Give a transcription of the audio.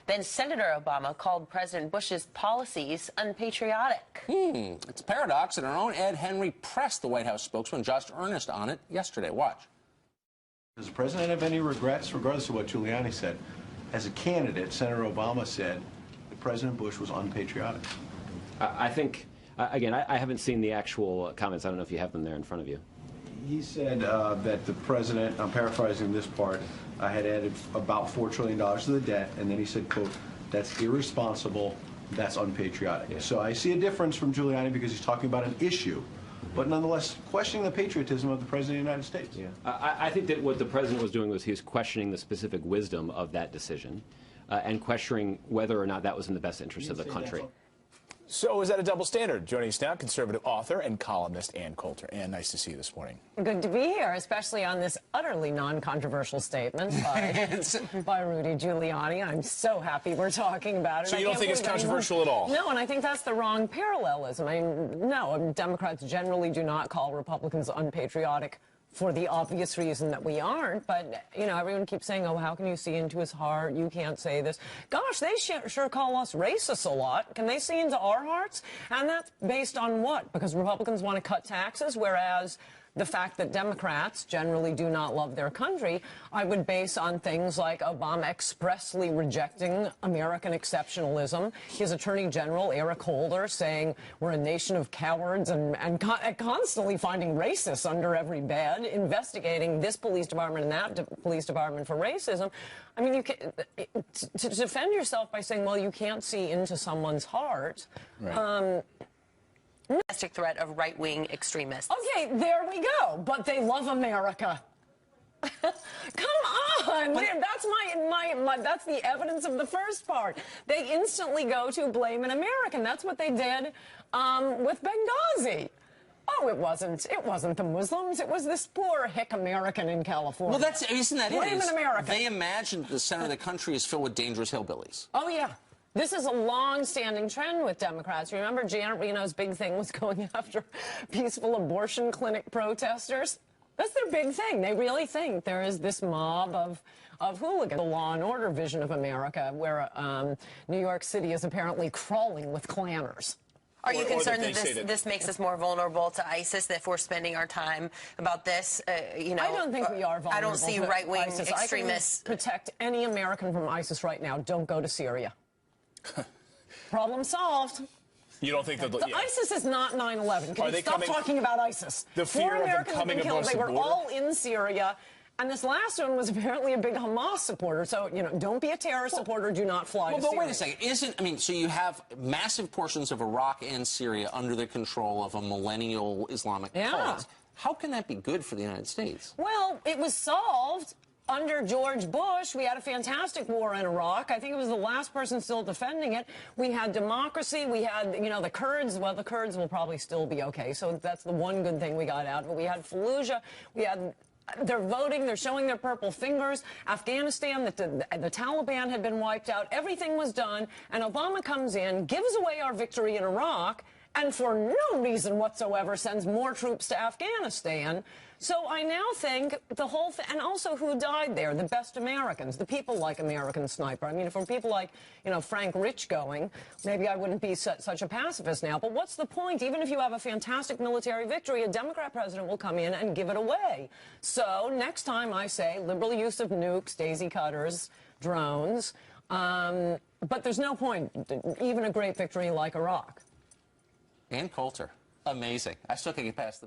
Then Senator Obama called President Bush's policies unpatriotic. It's a paradox, and our own Ed Henry pressed the White House spokesman Josh Earnest on it yesterday. Watch. Does the president have any regrets, regardless of what Giuliani said? As a candidate, Senator Obama said that President Bush was unpatriotic. I think, again, I haven't seen the actual comments. I don't know if you have them there in front of you. He said that the president, I'm paraphrasing this part, had added about $4 trillion to the debt, and then he said, quote, that's irresponsible, that's unpatriotic. Yeah. So I see a difference from Giuliani because he's talking about an issue, but nonetheless questioning the patriotism of the President of the United States. Yeah. I think that what the President was doing was he was questioning the specific wisdom of that decision and questioning whether or not that was in the best interest of the country. So is that a double standard? Joining us now, conservative author and columnist Ann Coulter. Ann, nice to see you this morning. Good to be here, especially on this utterly non-controversial statement by Rudy Giuliani. I'm so happy we're talking about it. So you don't think it's controversial at all? No, and I think that's the wrong parallelism. I mean, no, Democrats generally do not call Republicans unpatriotic for the obvious reason that we aren't. But, you know, everyone keeps saying, oh, how can you see into his heart? You can't say this. Gosh, they sure call us racists a lot. Can they see into our hearts? And that's based on what? Because Republicans want to cut taxes, whereas the fact that Democrats generally do not love their country, I would base on things like Obama expressly rejecting American exceptionalism, his Attorney General, Eric Holder, saying we're a nation of cowards and constantly finding racists under every bed, investigating this police department and that police department for racism. I mean, you can, to defend yourself by saying, well, you can't see into someone's heart. Right. Domestic threat of right-wing extremists. Okay, there we go. But they love America. Come on! That's the evidence of the first part. They instantly go to blame an American. That's what they did with Benghazi. Oh, it wasn't the Muslims. It was this poor hick American in California. Well, isn't that blame an American. They imagine the center of the country is filled with dangerous hillbillies. Oh, yeah. This is a long-standing trend with Democrats. Remember Janet Reno's big thing was going after peaceful abortion clinic protesters? That's their big thing. They really think there is this mob of hooligans. The law and order vision of America, where New York City is apparently crawling with clanners. Are you concerned that this makes us more vulnerable to ISIS, that if we're spending our time about this, you know? I don't think we are vulnerable. I don't see right-wing extremists. I can protect any American from ISIS right now. Don't go to Syria. Problem solved. You don't think that ISIS is not 9/11? Can you stop talking about ISIS? The fear of them coming across the border? They were all in Syria, and this last one was apparently a big Hamas supporter. So, you know, don't be a terror supporter. Do not fly to Syria. But wait a second. So you have massive portions of Iraq and Syria under the control of a millennial Islamic cult. How can that be good for the United States? Well, it was solved under George Bush. We had a fantastic war in Iraq. I think it was the last person still defending it. We had democracy. We had, you know, the Kurds. Well, the Kurds will probably still be okay. So that's the one good thing we got out. But we had Fallujah. We had... They're voting. They're showing their purple fingers. Afghanistan, the Taliban had been wiped out. Everything was done. And Obama comes in, gives away our victory in Iraq, and for no reason whatsoever sends more troops to Afghanistan. So I now think the whole thing, and also who died there, the best Americans, the people like American Sniper. I mean, if people like, you know, Frank Rich going, maybe I wouldn't be such a pacifist now. But what's the point? Even if you have a fantastic military victory, a Democrat president will come in and give it away. So next time I say liberal use of nukes, daisy cutters, drones, but there's no point, even a great victory like Iraq. Ann Coulter. Amazing. I still can't get past the